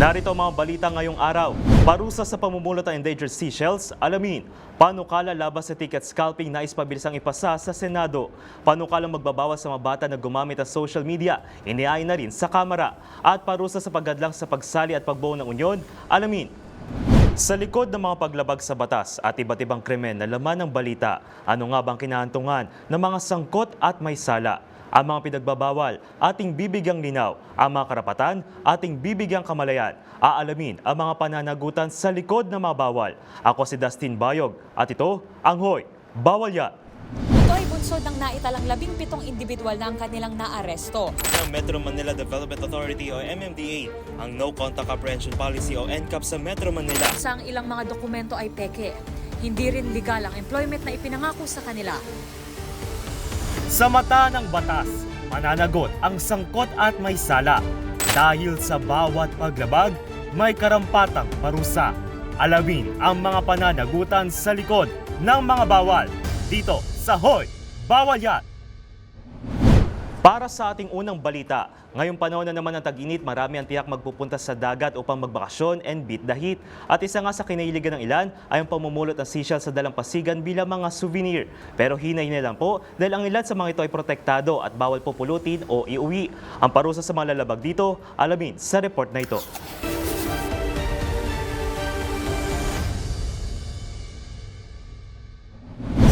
Narito ang mga balita ngayong araw. Parusa sa pamumulot ng endangered seashells, alamin. Panukala laban sa ticket scalping na ispabilisang ipasa sa Senado. Panukalang magbabawas sa mga bata na gumamit ng social media, iniain na rin sa Kamara. At parusa sa paggadlang sa pagsali at pagbuo ng unyon, alamin. Sa likod ng mga paglabag sa batas at iba't ibang krimen na laman ng balita, ano nga bang kinahantungan ng mga sangkot at may sala? Ang mga pinagbabawal, ating bibigyang linaw. Ang mga karapatan, ating bibigyang kamalayan. Aalamin ang mga pananagutan sa likod ng mga bawal. Ako si Dustin Bayog at ito ang Hoy, Bawal Yan! Ito ay bunsod ng naitalang 17 individual na ang kanilang naaresto. Ng Metro Manila Development Authority o MMDA, ang No Contact Apprehension Policy o NCAP sa Metro Manila. Sa ang ilang mga dokumento ay peke. Hindi rin legal ang employment na ipinangako sa kanila. Sa mata ng batas, mananagot ang sangkot at may sala. Dahil sa bawat paglabag, may karampatang parusa. Alamin ang mga pananagutan sa likod ng mga bawal. Dito sa Hoy, Bawal Yan! Para sa ating unang balita, ngayong panahon na naman ng tag-init, marami ang tiyak magpupunta sa dagat upang magbakasyon and beat the heat. At isa nga sa kinahiligan ng ilan ay ang pamumulot ng seashell sa dalampasigan bilang mga souvenir. Pero hinay-hinay lang po dahil ang ilan sa mga ito ay protektado at bawal pupulutin o iuwi. Ang parusa sa mga lalabag dito, alamin sa report na ito.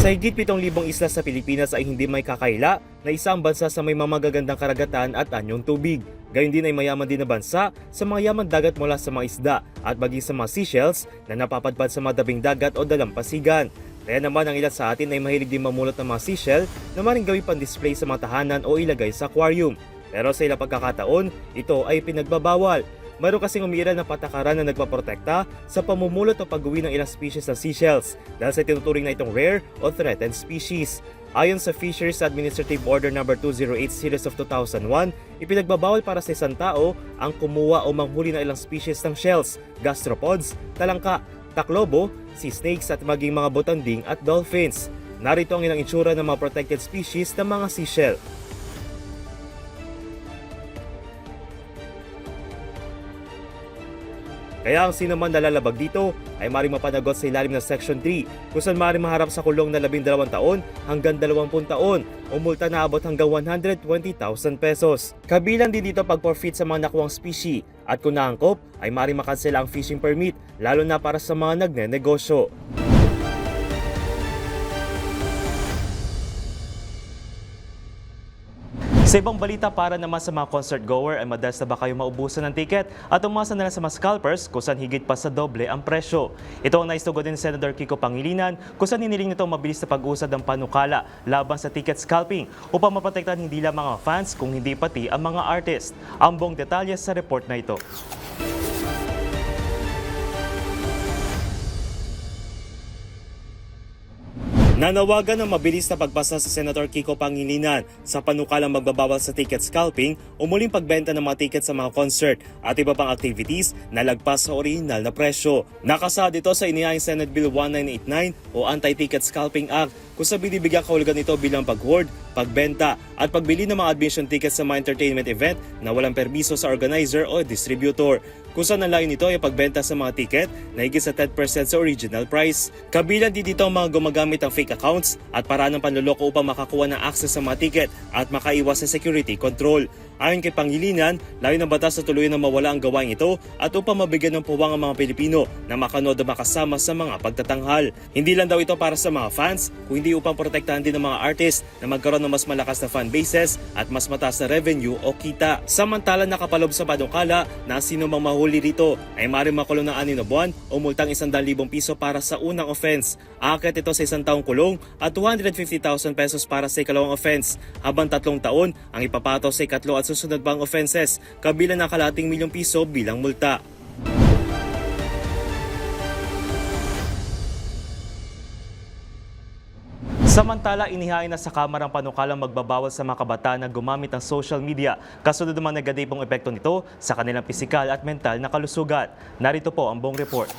Sa higit 7,000 isla sa Pilipinas ay hindi may kakaila na isang bansa sa may mamagagandang karagatan at anyong tubig. Gayun din ay mayaman din na bansa sa mga yaman dagat mula sa mga isda at maging sa mga seashells na napapadpad sa mga dabing dagat o dalampasigan. Kaya naman ang ilan sa atin ay mahilig din mamulot ng mga seashell na maring gawin pang-display sa mga tahanan o ilagay sa aquarium. Pero sa ilang pagkakataon, ito ay pinagbabawal. Mayroon kasing umiiral na patakaran na nagpaprotekta sa pamumulot o pag-uwi ng ilang species ng seashells dahil sa tinuturing na itong rare o threatened species. Ayon sa Fisheries Administrative Order No. 208 Series of 2001, ipinagbabawal para sa isang tao ang kumuha o manghuli ng ilang species ng shells, gastropods, talangka, taklobo, sea snakes at maging mga botanding at dolphins. Narito ang ilang itsura ng mga protected species ng mga seashell. Kaya ang sino man nalalabag dito ay maaaring mapanagot sa ilalim ng Section 3 kung saan maaaring maharap sa kulong na 12 taon hanggang 20 taon o multa na abot hanggang 120,000 pesos. Kabilang din dito pag-forfeit sa mga nakuwang species at kung naangkop ay maaaring makansela ang fishing permit lalo na para sa mga nagnenegosyo. Sa ibang balita para naman sa mga concert goer ay madalas na ba kayo maubusan ng ticket at umasa na lang sa mga scalpers kung saan higit pa sa doble ang presyo. Ito ang naistugon din ni Senator Kiko Pangilinan kung saan hiniling nito mabilis na pag-usad ng panukala laban sa ticket scalping upang maprotektahan hindi lang mga fans kung hindi pati ang mga artist. Ang buong detalye sa report na ito. Nanawagan ng mabilis na pagpasa sa Senator Kiko Pangilinan sa panukalang magbabawal sa ticket scalping o muling pagbenta ng mga ticket sa mga concert at iba pang activities na lagpas sa orihinal na presyo. Nakasaad ito sa inihayang Senate Bill 1989 o Anti-Ticket Scalping Act kung sa binibigyan kahulugan nito bilang pag-hoard, pagbenta at pagbili ng mga admission tickets sa mga entertainment event na walang permiso sa organizer o distributor. Kung saan ang layo nito ay pagbenta sa mga ticket na higit sa 10% sa original price. Kabilang din dito ang mga gumagamit ng fake accounts at paraan ng panloloko upang makakuha ng access sa mga ticket at makaiwas sa security control. Ayon kay Pangilinan, layo ng batas na tuluyan na mawala ang gawain ito at upang mabigyan ng puwang ang mga Pilipino na makanood at makasama sa mga pagtatanghal. Hindi lang daw ito para sa mga fans, kundi upang protektahan din ng mga artist na magkaroon ng mas malakas na fan bases at mas mataas na revenue o kita. Samantala nakapalob sa panukala na sino mang mahuli rito ay maaaring makulong ng 6 na buwan o multang 100,000 piso para sa unang offense. Aakyat ito sa 1 taong kulong at 250,000 pesos para sa ikalawang offense, habang 3 taon ang ipapataw sa ikatlo at susunod pang offenses, kabilang ng kalahating milyong piso bilang multa. Samantala, inihain na sa Kamara ang panukalang magbabawal sa mga kabataan na gumamit ng social media kasunod ng mga negatibong epekto nito sa kanilang pisikal at mental na kalusugan. Narito po ang buong report.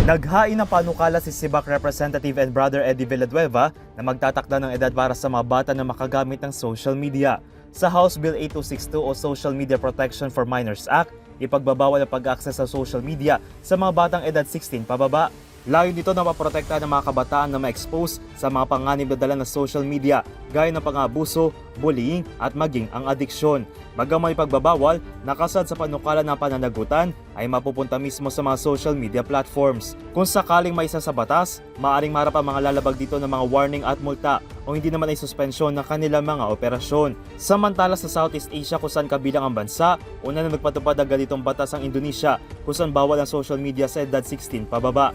Naghain ng panukala si SIBAC Representative and Brother Eddie Villanueva na magtatakda ng edad para sa mga bata na makagamit ng social media. Sa House Bill 8262 o Social Media Protection for Minors Act, ipagbabawal ang pag-access sa social media sa mga batang edad 16 pababa. Layo nito na maprotektahan ng mga kabataan na ma-expose sa mga panganib na dala ng social media gaya ng pang-abuso, bullying at maging ang adiksyon. Bagaman ipagbabawal, nakasad sa panukala ng pananagutan ay mapupunta mismo sa mga social media platforms. Kung sakaling may isa sa batas, maaaring marap ang mga lalabag dito ng mga warning at multa o hindi naman ay suspensyon ng kanilang mga operasyon. Samantala sa Southeast Asia kung saan kabilang ang bansa, una na nagpatupad ang ganitong batas ang Indonesia kung saan bawal ang social media sa edad 16 pababa.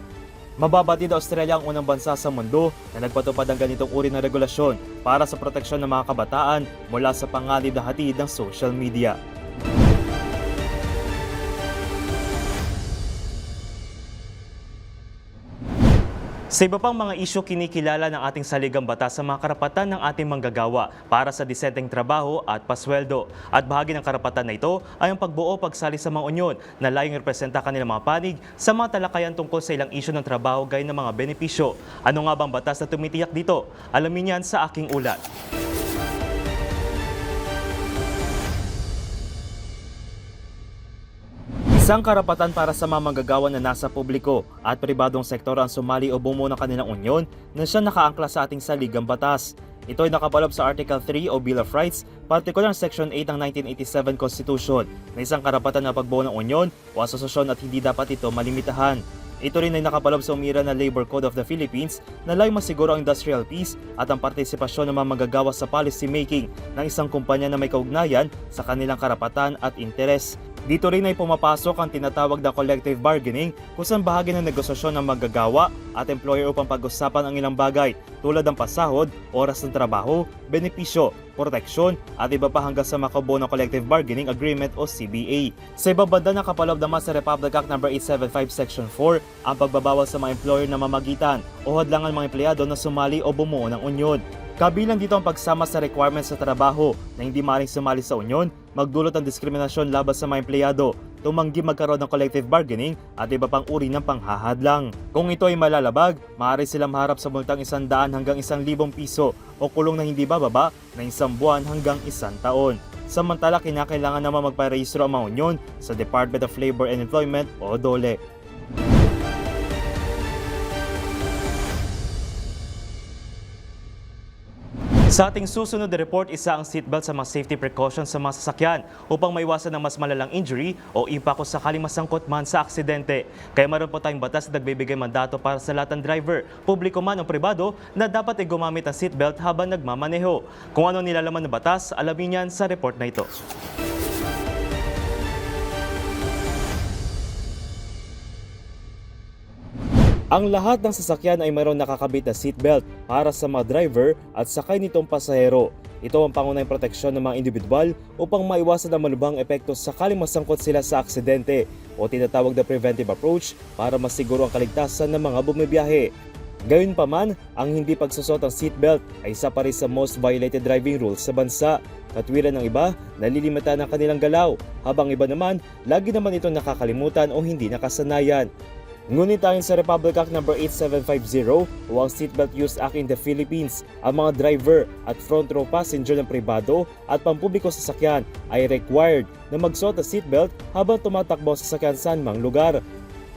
Mababatid na Australia ang unang bansa sa mundo na nagpatupad ng ganitong uri ng regulasyon para sa proteksyon ng mga kabataan mula sa panganib na hatid ng social media. Sa iba pang mga isyu, kinikilala ng ating saligang batas sa mga karapatan ng ating manggagawa para sa disenteng trabaho at pasweldo. At bahagi ng karapatan na ito ay ang pagbuo pagsali sa mga unyon na layong representa kanilang mga panig sa mga talakayan tungkol sa ilang isyu ng trabaho gaya ng mga benepisyo. Ano nga bang batas na tumitiyak dito? Alamin yan sa aking ulat. Isang karapatan para sa mga manggagawa na nasa publiko at pribadong sektor ang sumali o bumuo ng kanilang unyon na siya nakaangkla sa ating saligang batas. Ito ay nakapaloob sa Article 3 o Bill of Rights, partikular Section 8 ng 1987 Constitution na isang karapatan na pagbuo ng unyon o asosasyon at hindi dapat ito malimitahan. Ito rin ay nakapaloob sa umira na Labor Code of the Philippines na layong masiguro ang industrial peace at ang partisipasyon ng mga manggagawa sa policy making ng isang kumpanya na may kaugnayan sa kanilang karapatan at interes. Dito rin ay pumapasok ang tinatawag na collective bargaining kung saan bahagi ng negosasyon ng manggagawa at employer upang pag-usapan ang ilang bagay tulad ng pasahod, oras ng trabaho, benepisyo, proteksyon at iba pa hanggang sa makabuo ng collective bargaining agreement o CBA. Sa ibang banda nakapaloob naman sa Republic Act No. 875 Section 4 ang pagbabawal sa mga employer na mamagitan o hadlangan mga empleyado na sumali o bumuo ng unyon. Kabilang dito ang pagsama sa requirements sa trabaho na hindi maaaring sumali sa unyon, magdulot ng diskriminasyon laban sa mga empleyado, tumanggi magkaroon ng collective bargaining at iba pang uri ng panghahadlang. Kung ito ay malalabag, maaari silang maharap sa multang 100 hanggang 1,000 piso o kulong na hindi bababa na 1 buwan hanggang 1 taon. Samantala, kinakailangan naman magparehistro ang mga unyon sa Department of Labor and Employment o DOLE. Sa ating susunod na report, isa ang seatbelt sa mga safety precautions sa mga sasakyan upang maiwasan ng mas malalang injury o impact kung sakaling masangkot man sa aksidente. Kaya meron po tayong batas na nagbibigay mandato para sa lahat ng driver, publiko man o pribado, na dapat ay gumamit ng seatbelt habang nagmamaneho. Kung ano nilalaman ng batas, alamin yan sa report na ito. Ang lahat ng sasakyan ay mayroong nakakabit na seatbelt para sa mga driver at sakay nitong pasahero. Ito ang pangunahing proteksyon ng mga individual upang maiwasan ang malubhang epekto sakaling masangkot sila sa aksidente o tinatawag na preventive approach para masiguro ang kaligtasan ng mga bumibiyahe. Gayunpaman, ang hindi pagsusot ng seatbelt ay isa pa rin sa most violated driving rules sa bansa. Katwiran ng iba, nalilimitahan ang kanilang galaw, habang iba naman, lagi naman itong nakakalimutan o hindi nakasanayan. Ngunit ayon sa Republic Act No. 8750 o ang Seatbelt Use Act in the Philippines, ang mga driver at front row passenger ng pribado at pampubliko sa sasakyan ay required na magsuot ng seatbelt habang tumatakbo sa sasakyan sa anumang lugar.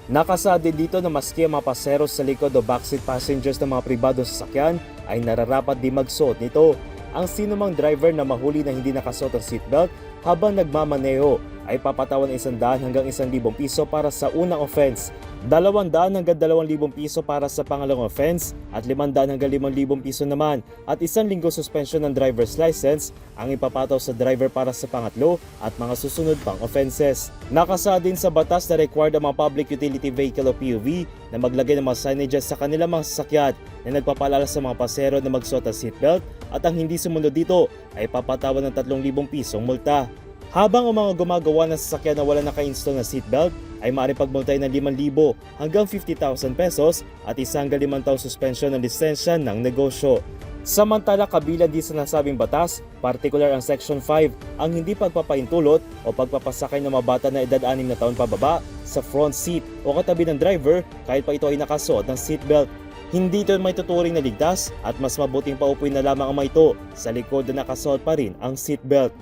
Nakasaad din dito na maski ang mga paseros sa likod o backseat passengers ng mga pribado sa sasakyan ay nararapat di magsuot nito. Ang sinumang driver na mahuli na hindi nakasuot ng seatbelt habang nagmamaneho ay papatawan ng 100 hanggang 1,000 piso para sa unang offense, 200 hanggang 2,000 piso para sa pangalawang offense at 500 hanggang 5,000 piso naman at 1 linggo suspension ng driver's license ang ipapataw sa driver para sa pangatlo at mga susunod pang offenses. Nakasaad din sa batas na required ang mga public utility vehicle o PUV na maglagay ng mga signages sa kanilang mga sasakyan na nagpapaalala sa mga pasero na magsuot ng seatbelt at ang hindi sumunod dito ay papatawan ng 3,000 pisong multa. Habang ang mga gumagawa ng sasakyan na wala naka-install na seatbelt ay maaaring pagmultay ng 5,000 hanggang 50,000 pesos at 1 hanggang 5 taong suspension ng lisensya ng negosyo. Samantala, kabilang din sa nasabing batas, partikular ang Section 5, ang hindi pagpapaintulot o pagpapasakay ng mga bata na edad 6 na taon pababa sa front seat o katabi ng driver kahit pa ito ay nakasuot ng seatbelt. Hindi ito may tuturing na ligtas at mas mabuting paupuin na lamang ang mga ito sa likod na nakasuot pa rin ang seatbelt.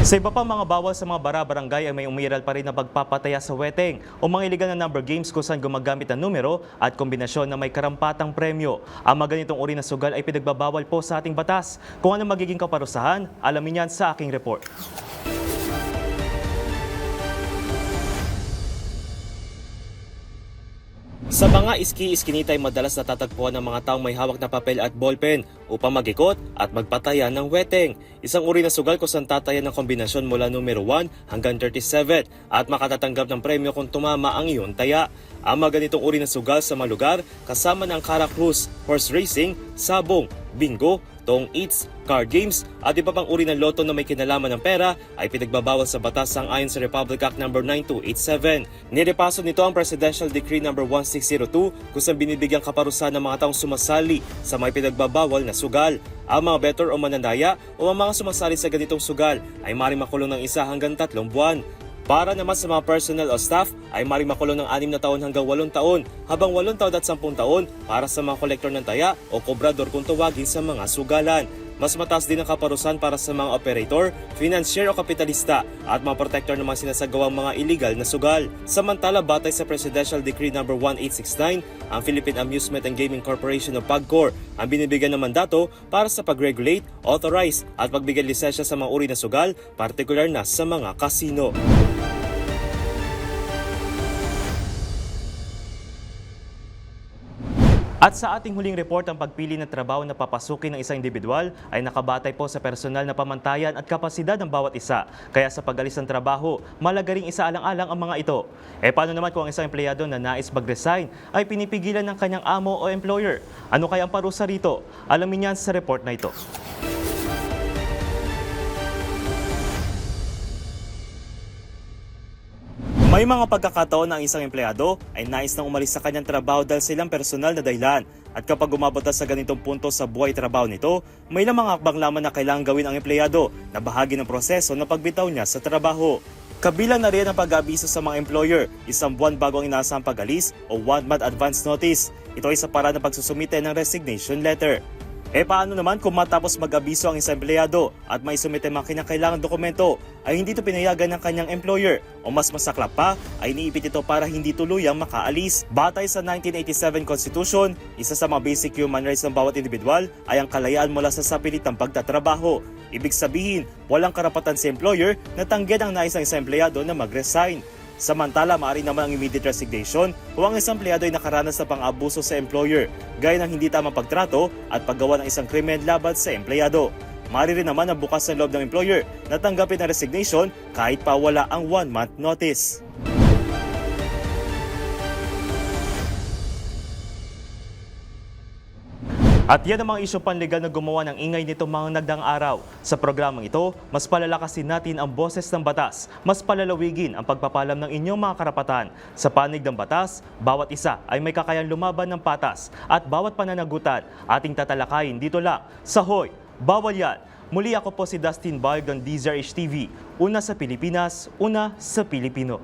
Sa iba pa mga bawal sa mga bara-barangay ay may umiral pa rin na pagpapataya sa weteng o mga iligal na number games kung saan gumagamit ng numero at kombinasyon na may karampatang premyo. Ang mga ganitong uri na sugal ay pinagbabawal po sa ating batas. Kung ano magiging kaparusahan, alamin yan sa aking report. Sa mga iski-iskinita ay madalas natatagpuan ng mga taong may hawak na papel at ballpen upang mag-ikot at magpataya ng weteng. Isang uri na sugal kung saan tatayan ng kombinasyon mula numero 1 hanggang 37 at makatatanggap ng premyo kung tumama ang iyong taya. Ang mga ganitong uri na sugal sa mga lugar kasama ng Cara Cruz, horse racing, sabong, bingo, tong eats, card games at iba pang uri ng loto na may kinalaman ng pera ay pinagbabawal sa batas sang-ayon sa Republic Act No. 9287. Nirepaso nito ang Presidential Decree No. 1602 kung saan binibigyang kaparusahan ng mga taong sumasali sa may pinagbabawal na sugal. Ang mga betor o mananaya o ang mga sumasali sa ganitong sugal ay maaaring makulong ng 1 hanggang 3 buwan. Para naman sa mga personnel o staff ay maaaring makulong ng 6 na taon hanggang 8 taon, habang 8 taon at 10 taon para sa mga kolektor ng taya o kobrador kung tawagin sa mga sugalan. Mas mataas din ang kaparusahan para sa mga operator, financier o kapitalista at mga protector ng mga sinasagawang mga illegal na sugal. Samantala, batay sa Presidential Decree No. 1869, ang Philippine Amusement and Gaming Corporation o PAGCOR ang binibigyan ng mandato para sa pag-regulate, authorize at pagbigyan lisensya sa mga uri na sugal, partikular na sa mga kasino. At sa ating huling report, ang pagpili ng trabaho na papasukin ng isang individual ay nakabatay po sa personal na pamantayan at kapasidad ng bawat isa. Kaya sa pag-alis ng trabaho, malagaring isaalang-alang ang mga ito. Paano naman kung ang isang empleyado na nais mag-resign ay pinipigilan ng kanyang amo o employer? Ano kaya ang parusa rito? Alamin yan sa report na ito. May mga pagkakataon na ang isang empleyado ay nais nang umalis sa kanyang trabaho dahil sa ilang personal na dahilan. At kapag umabot na sa ganitong punto sa buhay trabaho nito, may ilang mga hakbang lamang na kailangang gawin ang empleyado na bahagi ng proseso na pagbitaw niya sa trabaho. Kabilang na rin ang pag-aabiso sa mga employer, 1 buwan bago ang inaasahang pag-alis o 1 month advance notice. Ito ay sa paraan ng pagsusumite ng resignation letter. Paano naman kung matapos mag-abiso ang isang empleyado at may sumite mga kinakailangang dokumento ay hindi ito pinayagan ng kanyang employer o mas masaklap pa ay iniipit ito para hindi tuluyang makaalis. Batay sa 1987 Constitution, isa sa mga basic human rights ng bawat individual ay ang kalayaan mula sa sapilitang pagtatrabaho. Ibig sabihin, walang karapatan si employer na tanggihan ang nais ng isang empleyado na mag-resign. Samantala, maaari naman ang immediate resignation kung ang isang empleyado ay nakaranas na pang-abuso sa employer, gaya ng hindi tamang pagtrato at paggawa ng isang krimen laban sa empleyado. Maaari rin naman ang bukas ng loob ng employer na tanggapin ang resignation kahit pa wala ang 1-month notice. At yan ang mga isyu panligal na gumawa ng ingay nitong mga nagdaang araw. Sa programang ito, mas palalakasin natin ang boses ng batas, mas palalawigin ang pagpapalam ng inyong mga karapatan. Sa panig ng batas, bawat isa ay may kakayang lumaban ng patas at bawat pananagutan ating tatalakayin dito lang sa Hoy, Bawal Yan! Muli ako po si Dustin Bayog ng DZRH TV. Una sa Pilipinas, una sa Pilipino.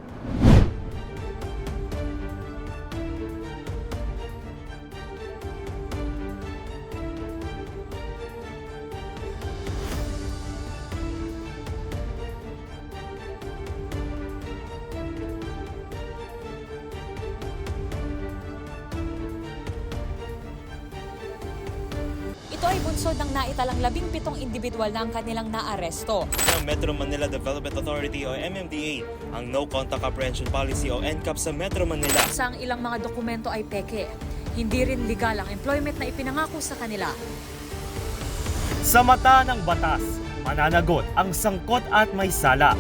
Ito ay bunsod ng naitalang 17 individual na ang kanilang naaresto. Ng Metro Manila Development Authority o MMDA ang No Contact Apprehension Policy o NCAP sa Metro Manila. Sa ang ilang mga dokumento ay peke. Hindi rin legal ang employment na ipinangako sa kanila. Sa mata ng batas, mananagot ang sangkot at may sala.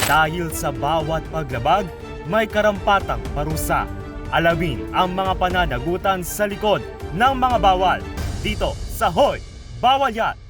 Dahil sa bawat paglabag, may karampatang parusa. Alamin ang mga pananagutan sa likod ng mga bawal. Dito sa Hoy, Bawal Yan!